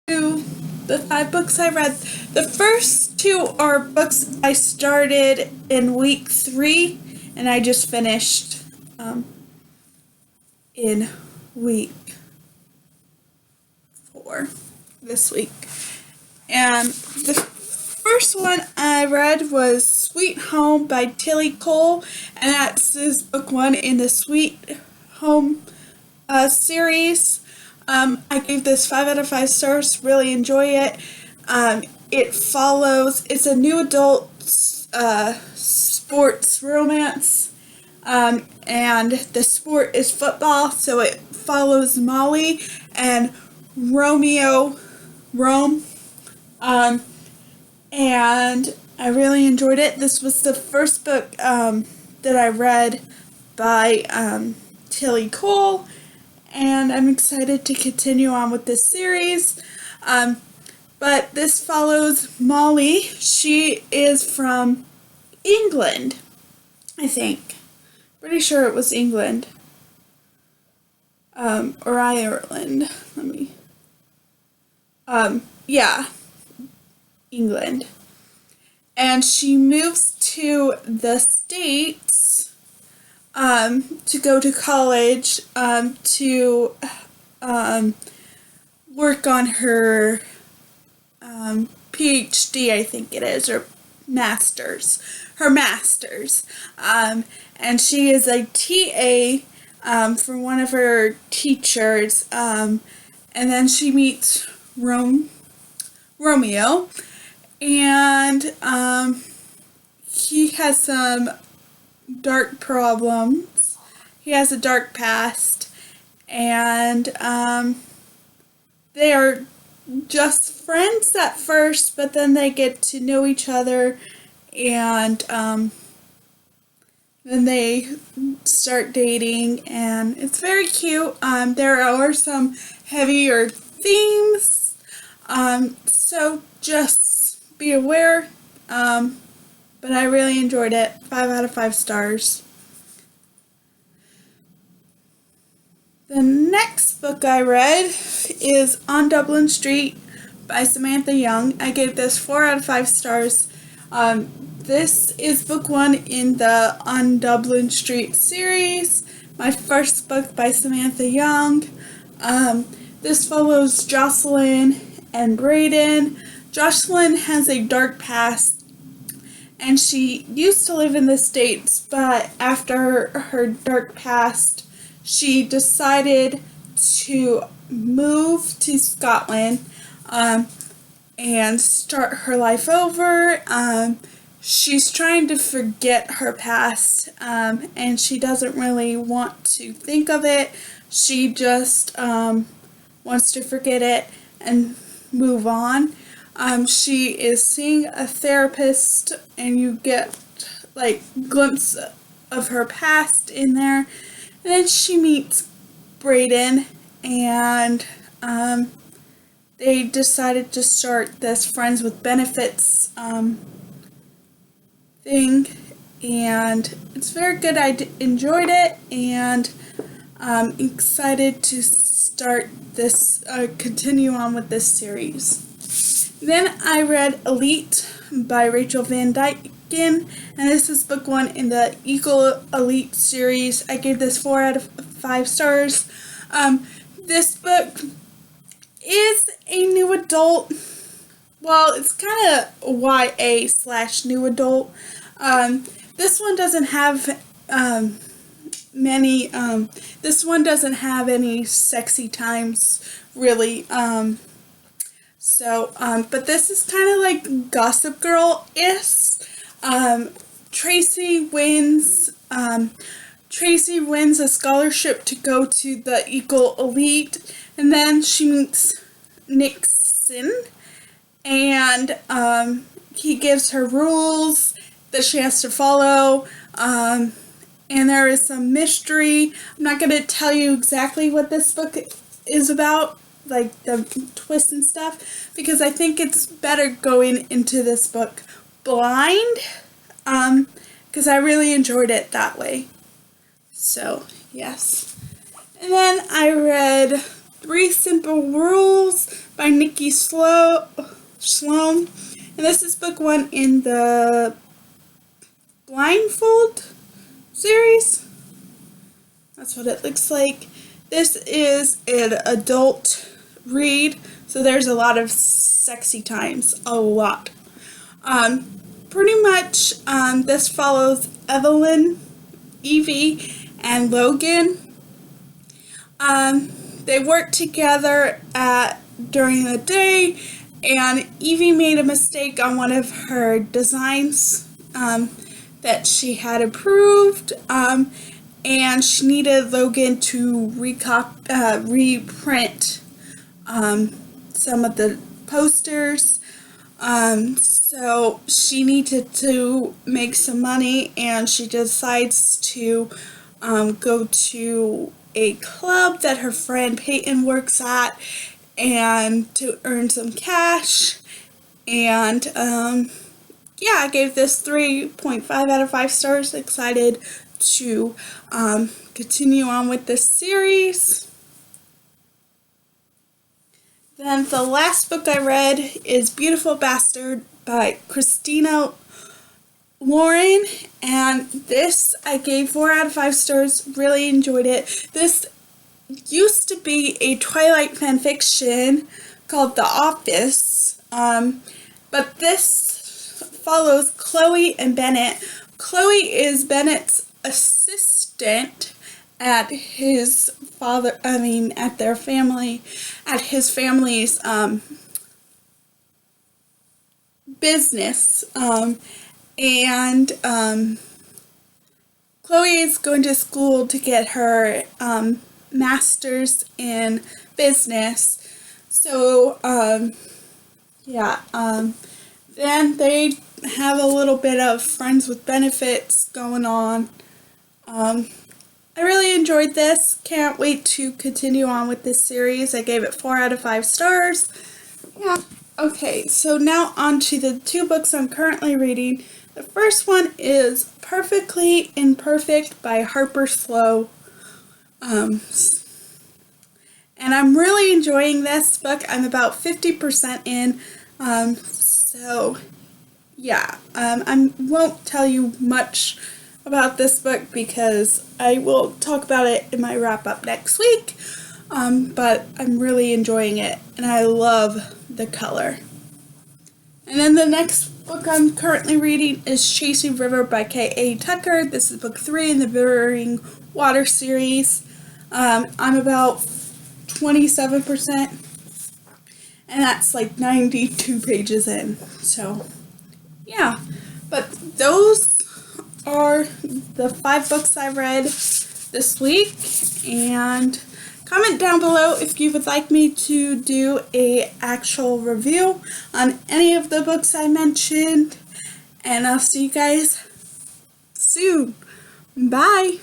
to the 5 books I read. The first 2 are books I started in week 3, and I just finished in week 4 this week. And the first one I read was Sweet Home by Tilly Cole, and that's book 1 in the Sweet Home series. I gave this 5 out of 5 stars. Really enjoy it. It's a new adult sports romance, and the sport is football, so it follows Molly and Rome, and I really enjoyed it. This was the first book that I read by Tilly Cole, and I'm excited to continue on with this series. But this follows Molly. She is from England, I think. Pretty sure it was England. Or Ireland. Yeah, England. And she moves to the States to go to college to work on her PhD, I think it is, or master's. Her master's. And she is a TA for one of her teachers. And then she meets Romeo. And he has some dark problems. He has a dark past. And they are just friends at first, but then they get to know each other, and then they start dating, and it's very cute. There are some heavier themes, so just be aware, but I really enjoyed it. 5 out of 5 stars. The next book I read is On Dublin Street by Samantha Young. I gave this 4 out of 5 stars. This is book 1 in the On Dublin Street series, my first book by Samantha Young. This follows Jocelyn and Brayden. Jocelyn has a dark past, and she used to live in the States, but after her dark past, she decided to move to Scotland and start her life over. She's trying to forget her past, and she doesn't really want to think of it. She just wants to forget it and move on. She is seeing a therapist, and you get like glimpse of her past in there. And then she meets Brayden, and they decided to start this Friends with Benefits thing, and it's very good. I enjoyed it, and I'm excited to start this, continue on with this series. Then I read Elite by Rachel Van Dyken, and this is book 1 in the Eagle Elite series. I gave this 4 out of 5 stars. This book is a new adult. Well, it's kind of YA/new adult. This one doesn't have this one doesn't have any sexy times, really. But this is kind of like Gossip Girl-ish. Tracy wins a scholarship to go to the Eagle Elite, and then she meets Nixon, and he gives her rules that she has to follow, and there is some mystery. I'm not going to tell you exactly what this book is about, like the twists and stuff, because I think it's better going into this book blind, because I really enjoyed it that way. So, yes. And then I read Three Simple Rules by Nikki Sloan. And this is book 1 in the Blindfold series. That's what it looks like. This is an adult read, so there's a lot of sexy times. A lot. Pretty much, this follows Evelyn, Evie, and Logan. They work together during the day, and Evie made a mistake on one of her designs that she had approved, and she needed Logan to reprint some of the posters. So she needed to make some money, and she decides to go to a club that her friend Peyton works at and to earn some cash. And yeah, I gave this 3.5 out of 5 stars. Excited to continue on with this series. Then the last book I read is Beautiful Bastard by Christina Lauren, and this I gave 4 out of 5 stars. Really enjoyed it. This used to be a Twilight fanfiction called The Office, but this follows Chloe and Bennett. Chloe is Bennett's assistant at his family's business, and Chloe is going to school to get her master's in business. So then they have a little bit of friends with benefits going on. I really enjoyed this. Can't wait to continue on with this series. I gave it 4 out of 5 stars. Yeah. Okay, so now on to the 2 books I'm currently reading. The first one is Perfectly Imperfect by Harper Slow. And I'm really enjoying this book. I'm about 50% in. So yeah, I won't tell you much about this book because I will talk about it in my wrap-up next week. But I'm really enjoying it, and I love the color. And then the next book I'm currently reading is Chasing River by K.A. Tucker. This is book 3 in the Mirroring Water series. I'm about 27%, and that's like 92 pages in. So yeah, but those are the 5 books I read this week, and comment down below if you would like me to do a actual review on any of the books I mentioned, and I'll see you guys soon. Bye!